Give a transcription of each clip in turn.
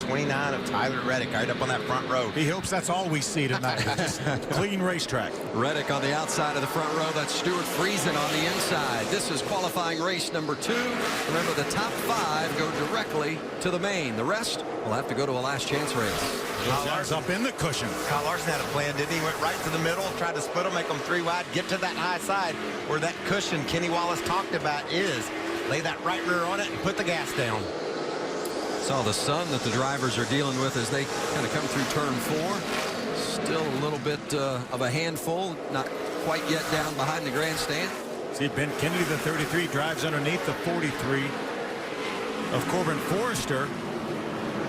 29 of Tyler Reddick right up on that front row. He hopes that's all we see tonight. Just clean racetrack. Reddick on the outside of the front row. That's Stuart Friesen on the inside. This is qualifying race number 2. Remember, the top 5 go directly to the main. The rest will have to go to a last chance race. Kyle Larson up in the cushion. Kyle Larson had a plan, didn't he? Went right to the middle, tried to split them, make them 3 wide, get to that high side where that cushion Kenny Wallace talked about is. Lay that right rear on it and put the gas down. Saw the sun that the drivers are dealing with as they kind of come through turn 4. Still a little bit of a handful, not quite yet down behind the grandstand. See, Ben Kennedy, the 33, drives underneath the 43 of Corbin Forrester.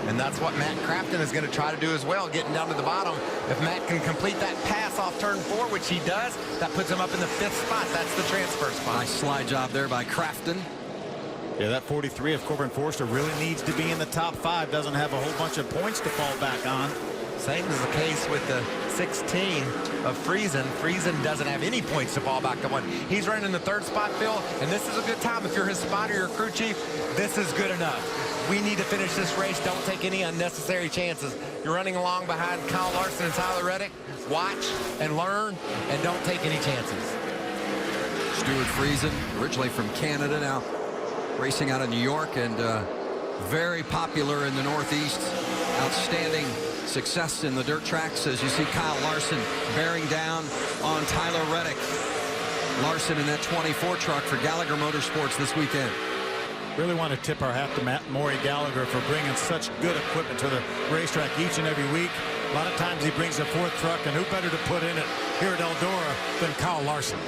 And that's what Matt Crafton is going to try to do as well, getting down to the bottom. If Matt can complete that pass off turn 4, which he does, that puts him up in the 5th spot. That's the transfer spot. Nice slide job there by Crafton. Yeah, that 43 of Corbin Forrester really needs to be in the top 5. Doesn't have a whole bunch of points to fall back on. Same is the case with the 16 of Friesen. Friesen doesn't have any points to fall back on. He's running in the 3rd spot, Phil, and this is a good time. If you're his spotter, your crew chief, this is good enough. We need to finish this race. Don't take any unnecessary chances. You're running along behind Kyle Larson and Tyler Reddick. Watch and learn, and don't take any chances. Stuart Friesen, originally from Canada, now racing out of New York, and very popular in the Northeast. Outstanding success in the dirt tracks as you see Kyle Larson bearing down on Tyler Reddick. Larson in that 24 truck for Gallagher Motorsports this weekend. Really want to tip our hat to Maury Gallagher for bringing such good equipment to the racetrack each and every week. A lot of times he brings a 4th truck, and who better to put in it here at Eldora than Kyle Larson.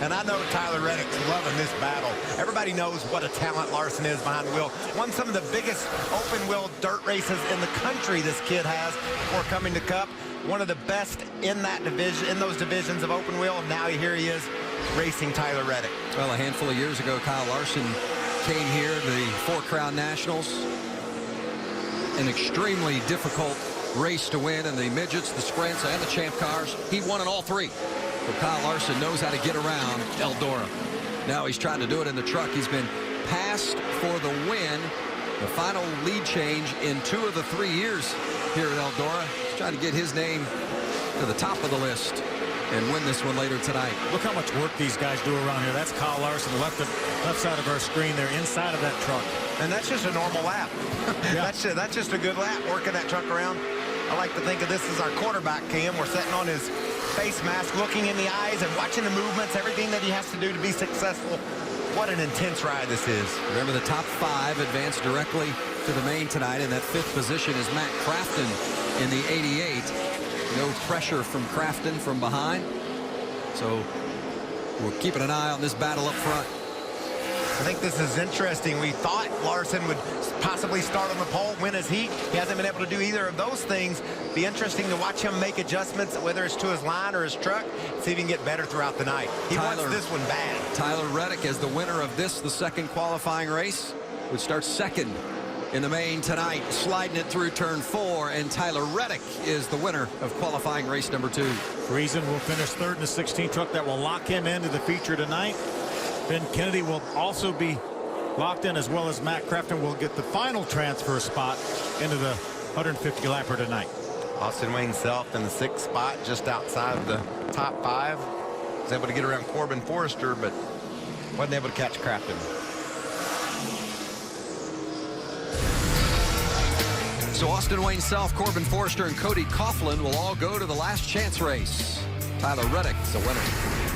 And I know Tyler Reddick's loving this battle. Everybody knows what a talent Larson is behind the wheel. Won some of the biggest open-wheel dirt races in the country this kid has before coming to Cup. One of the best in that division, in those divisions of open wheel. Now here he is racing Tyler Reddick. Well, a handful of years ago, Kyle Larson came here to the 4 Crown Nationals. An extremely difficult race to win in the midgets, the sprints, and the champ cars. He won in all 3. So Kyle Larson knows how to get around Eldora. Now he's trying to do it in the truck. He's been passed for the win. The final lead change in 2 of the 3 years here at Eldora. He's trying to get his name to the top of the list and win this one later tonight. Look how much work these guys do around here. That's Kyle Larson, left side of our screen there, inside of that truck. And that's just a normal lap. Yeah. That's just a good lap, working that truck around. I like to think of this as our quarterback cam. We're sitting on his face mask, looking in the eyes and watching the movements, everything that he has to do to be successful. What an intense ride this is. Remember, the top 5 advance directly to the main tonight. In that 5th position is Matt Crafton in the 88. No pressure from Crafton from behind. So we're keeping an eye on this battle up front. I think this is interesting. We thought Larson would possibly start on the pole, win his heat. He hasn't been able to do either of those things. Be interesting to watch him make adjustments, whether it's to his line or his truck, see if he can get better throughout the night. He wants this one bad. Tyler Reddick, as the winner of this, the 2nd qualifying race, would start 2nd in the main tonight, sliding it through turn 4, and Tyler Reddick is the winner of qualifying race number 2. Friesen will finish 3rd in the 16 truck. That will lock him into the feature tonight. Ben Kennedy will also be locked in, as well as Matt Crafton will get the final transfer spot into the 150 lapper tonight. Austin Wayne Self in the 6th spot, just outside of the top 5. Was able to get around Corbin Forrester, but wasn't able to catch Crafton. So Austin Wayne Self, Corbin Forrester, and Cody Coughlin will all go to the last chance race. Tyler Reddick is the winner.